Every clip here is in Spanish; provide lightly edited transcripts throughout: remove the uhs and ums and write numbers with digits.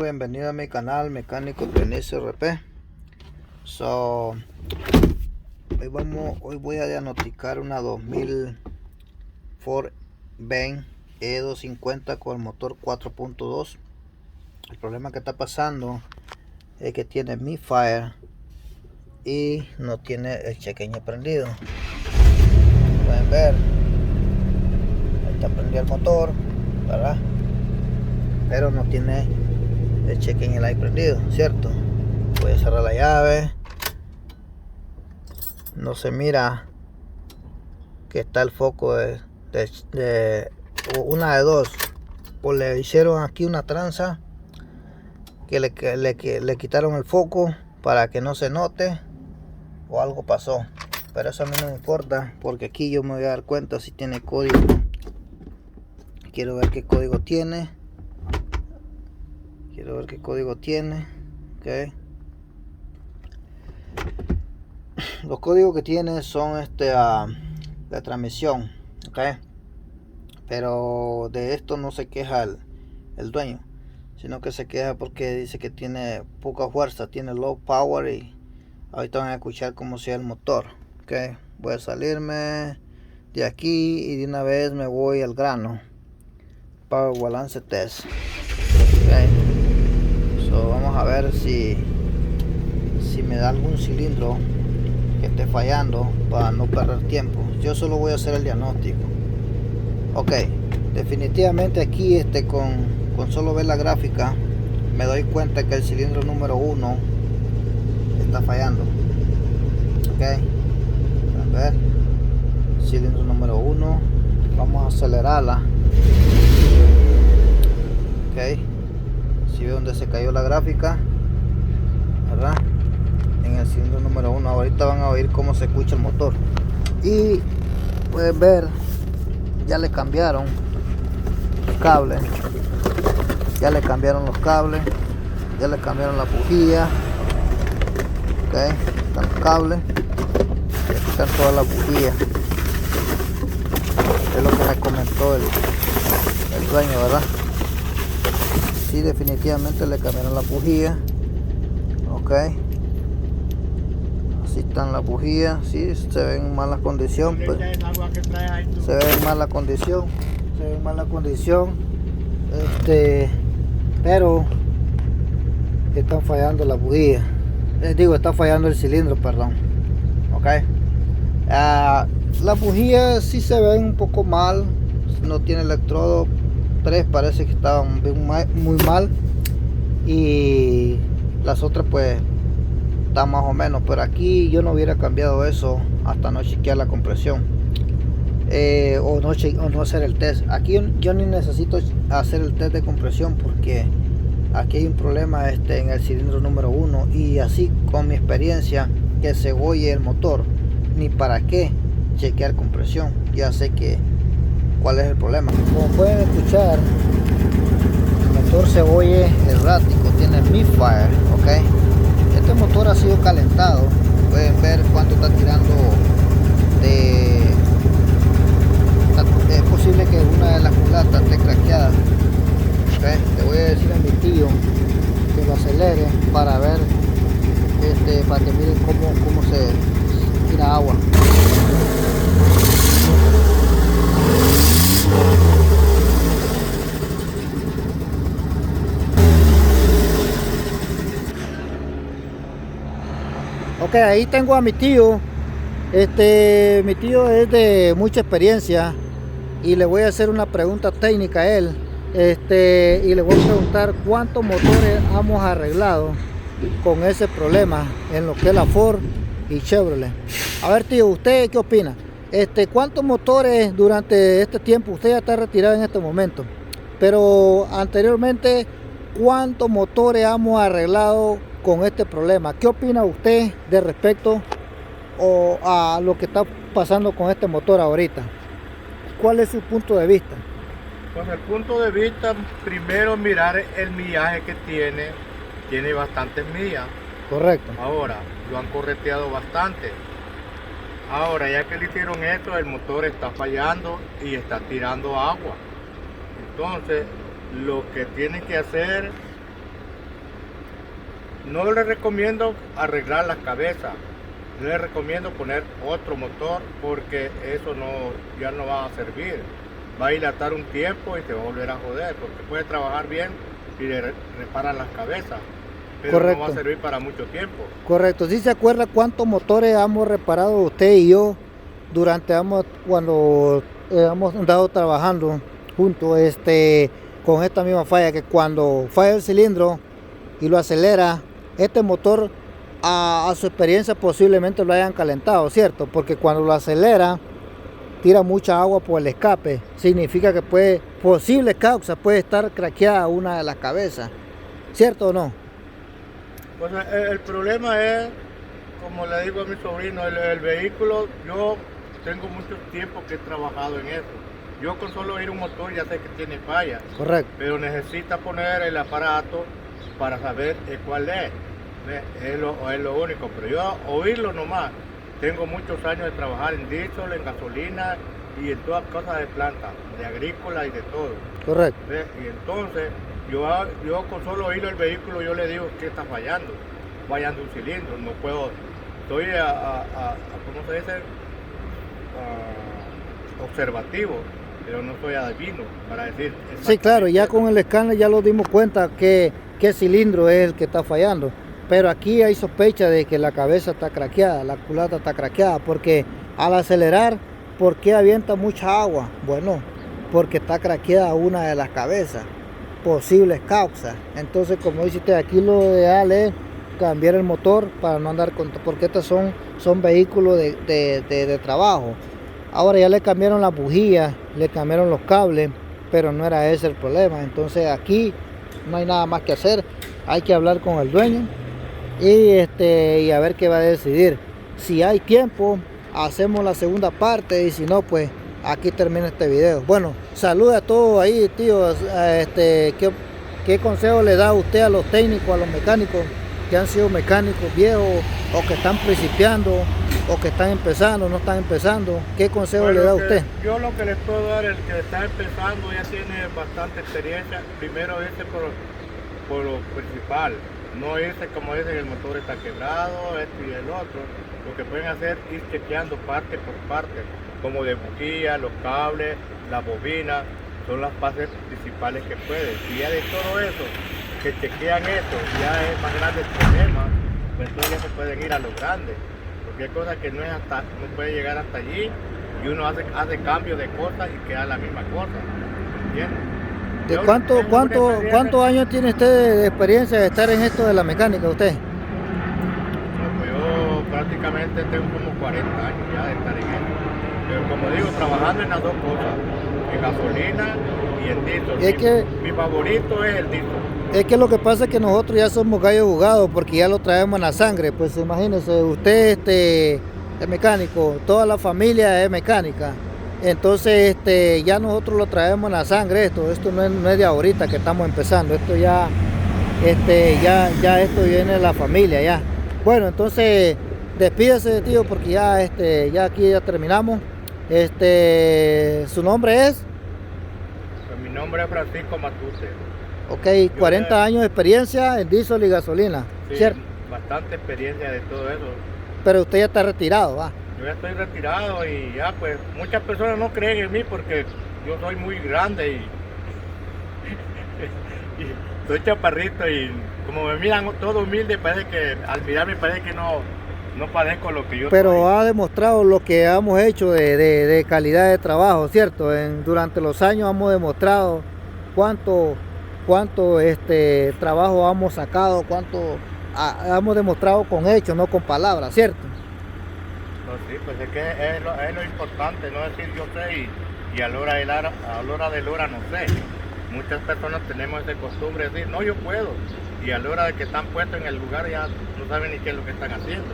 Bienvenido a mi canal Mecánico Benicio RP. Hoy voy a diagnosticar una 2000 Ford Vane E250 con el motor 4.2. El problema que está pasando es que tiene misfire y no tiene el check-engine prendido. Pueden ver, ahí está prendido el motor, ¿verdad? Pero no tiene el check-engine light prendido, ¿cierto? Voy a cerrar la llave. No se mira que está el foco de una de dos, o le hicieron aquí una tranza que le quitaron el foco para que no se note, o algo pasó, pero eso a mí no me importa porque aquí yo me voy a dar cuenta si tiene código. Quiero ver qué código tiene. Okay. Los códigos que tiene son de transmisión, okay. Pero de esto no se queja el dueño, sino que se queja porque dice que tiene poca fuerza, tiene low power, y ahorita van a escuchar cómo sea el motor. Okay. Voy a salirme de aquí y de una vez me voy al grano. Power balance test. Okay. Vamos a ver si me da algún cilindro que esté fallando para no perder tiempo. Yo solo voy a hacer el diagnóstico. Ok, definitivamente aquí con solo ver la gráfica me doy cuenta que el cilindro número 1 está fallando. Ok, a ver, cilindro número 1, vamos a acelerarla. Ok, si ve donde se cayó la gráfica, ¿verdad? En el cilindro número 1. Ahorita van a oír cómo se escucha el motor. Y pueden ver, ya le cambiaron los cables. Ya le cambiaron los cables. Ya le cambiaron la bujía. Ok, están los cables. Y aquí están todas las bujías. Es lo que me comentó el dueño, ¿verdad? Sí, definitivamente le cambiaron la bujía. Ok, así están las bujías. Sí, se ven en mala condición, pues. Se ven en mala condición. Pero están fallando las bujías. Está fallando el cilindro, perdón. Ok, las bujías sí se ven un poco mal. No tiene electrodo 3, parece que estaban muy mal, y las otras pues están más o menos. Pero aquí yo no hubiera cambiado eso hasta no chequear la compresión, o no hacer el test. Aquí yo ni necesito hacer el test de compresión porque aquí hay un problema en el cilindro número 1, y así con mi experiencia que se oye el motor, ni para qué chequear compresión, ya sé cuál es el problema. Como pueden escuchar, el motor se oye errático, tiene misfire. Ok, este motor ha sido calentado. Pueden ver cuánto está tirando es posible que una de las culatas esté craqueada. Okay. Le voy a decir a mi tío que lo acelere para ver, para que miren cómo se tira agua. Ok, ahí tengo a mi tío. Mi tío es de mucha experiencia y le voy a hacer una pregunta técnica a él. Y le voy a preguntar cuántos motores hemos arreglado con ese problema en lo que es la Ford y Chevrolet. A ver, tío, ¿usted qué opina? ¿Cuántos motores durante este tiempo? Usted ya está retirado en este momento, pero anteriormente, ¿cuántos motores hemos arreglado con este problema? ¿Qué opina usted de respecto a lo que está pasando con este motor ahorita? ¿Cuál es su punto de vista? Con el punto de vista, primero mirar el millaje que tiene bastantes millas. Correcto. Ahora, lo han correteado bastante. Ahora, ya que le hicieron esto, el motor está fallando y está tirando agua. Entonces, lo que tiene que hacer no le recomiendo arreglar las cabezas, le recomiendo poner otro motor porque eso ya no va a servir. Va a dilatar un tiempo y te va a volver a joder, porque puede trabajar bien y le reparan las cabezas, pero Correcto. no va a servir para mucho tiempo. Correcto. ¿Sí se acuerda cuántos motores hemos reparado usted y yo cuando hemos andado trabajando juntos con esta misma falla? Que cuando falla el cilindro y lo acelera, este motor a su experiencia posiblemente lo hayan calentado, ¿cierto? Porque cuando lo acelera tira mucha agua por el escape, significa que posible causa puede estar craqueada una de las cabezas, ¿cierto o no? Pues el problema es, como le digo a mi sobrino, el vehículo, yo tengo mucho tiempo que he trabajado en eso. Yo con solo oír un motor ya sé que tiene falla. Correcto. Pero necesita poner el aparato para saber cuál es. Es lo único. Pero yo oírlo nomás. Tengo muchos años de trabajar en diésel, en gasolina y en todas cosas de planta, de agrícola y de todo. Correcto. ¿Ves? Y entonces yo con solo oírlo el vehículo yo le digo que está fallando un cilindro. No puedo, estoy ¿cómo se dice? Observativo, pero no soy adivino para decir. Sí, claro, ya con el escáner ya lo dimos cuenta qué cilindro es el que está fallando. Pero aquí hay sospecha de que la cabeza está craqueada, la culata está craqueada, porque al acelerar, ¿por qué avienta mucha agua? Bueno, porque está craqueada una de las cabezas, posibles causas. Entonces, como dice usted, aquí lo ideal es cambiar el motor para no andar porque estos son vehículos de trabajo. Ahora ya le cambiaron las bujías, le cambiaron los cables, pero no era ese el problema. Entonces aquí no hay nada más que hacer, hay que hablar con el dueño y a ver qué va a decidir. Si hay tiempo, hacemos la segunda parte, y si no, pues aquí termina este video. Bueno, saluda a todos ahí, tío. ¿Qué consejo le da usted a los técnicos, a los mecánicos que han sido mecánicos viejos o que están principiando o que están empezando, no están empezando? ¿Qué consejo le da a usted? Yo lo que les puedo dar, el que está empezando ya tiene bastante experiencia. Primero por lo principal. No irse como dicen, el motor está quebrado, esto y el otro. Lo que pueden hacer es ir chequeando parte por parte, como de bujía, los cables, las bobinas, son las partes principales que pueden. Si ya de todo eso, que chequean eso, ya es más grande el problema, pues entonces ya se pueden ir a lo grande. Porque hay cosas que no puede llegar hasta allí, y uno hace cambio de cosas y queda la misma cosa, ¿entiendes? ¿Cuántos años tiene usted de experiencia de estar en esto de la mecánica usted? Pues yo prácticamente tengo como 40 años ya de estar en esto. Pero como digo, trabajando en las dos cosas, en gasolina y en diésel. Mi favorito es el diésel. Es que lo que pasa es que nosotros ya somos gallos jugados porque ya lo traemos en la sangre. Pues imagínese, usted es mecánico, toda la familia es mecánica. Entonces ya nosotros lo traemos en la sangre. Esto no es de ahorita que estamos empezando. Esto ya esto viene de la familia ya. Bueno, entonces despídese, tío, porque ya aquí ya terminamos. ¿Su nombre es? Pues mi nombre es Francisco Matute. Ok, 40 años de experiencia en diésel y gasolina, sí, ¿cierto? Bastante experiencia de todo eso. Pero usted ya está retirado, ¿va? Yo ya estoy retirado y ya pues muchas personas no creen en mí porque yo soy muy grande y soy chaparrito y como me miran todo humilde, parece que al mirarme parece que no parezco lo que yo Pero soy. Ha demostrado lo que hemos hecho de calidad de trabajo, ¿cierto? Durante los años hemos demostrado cuánto trabajo hemos sacado, cuánto hemos demostrado con hechos, no con palabras, ¿cierto? No, sí, pues es que es lo importante, no decir yo sé y a la hora de la hora no sé. Muchas personas tenemos esa costumbre de decir, no, yo puedo. Y a la hora de que están puestos en el lugar ya no saben ni qué es lo que están haciendo.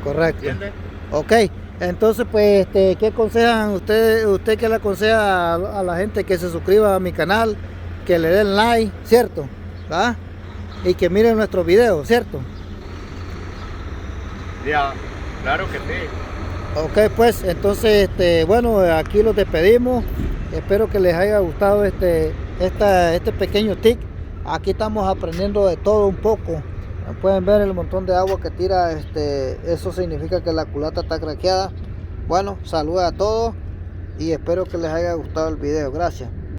Correcto. ¿Entiendes? Ok, entonces pues, ¿qué aconsejan usted qué le aconseja a la gente que se suscriba a mi canal, que le den like, ¿cierto? ¿Va? Y que miren nuestros videos, ¿cierto? Ya, claro que sí. Ok, pues entonces bueno, aquí los despedimos. Espero que les haya gustado este pequeño tip. Aquí estamos aprendiendo de todo un poco Pueden ver el montón de agua que tira, eso significa que la culata está craqueada. Bueno, saludos a todos y espero que les haya gustado el video. Gracias.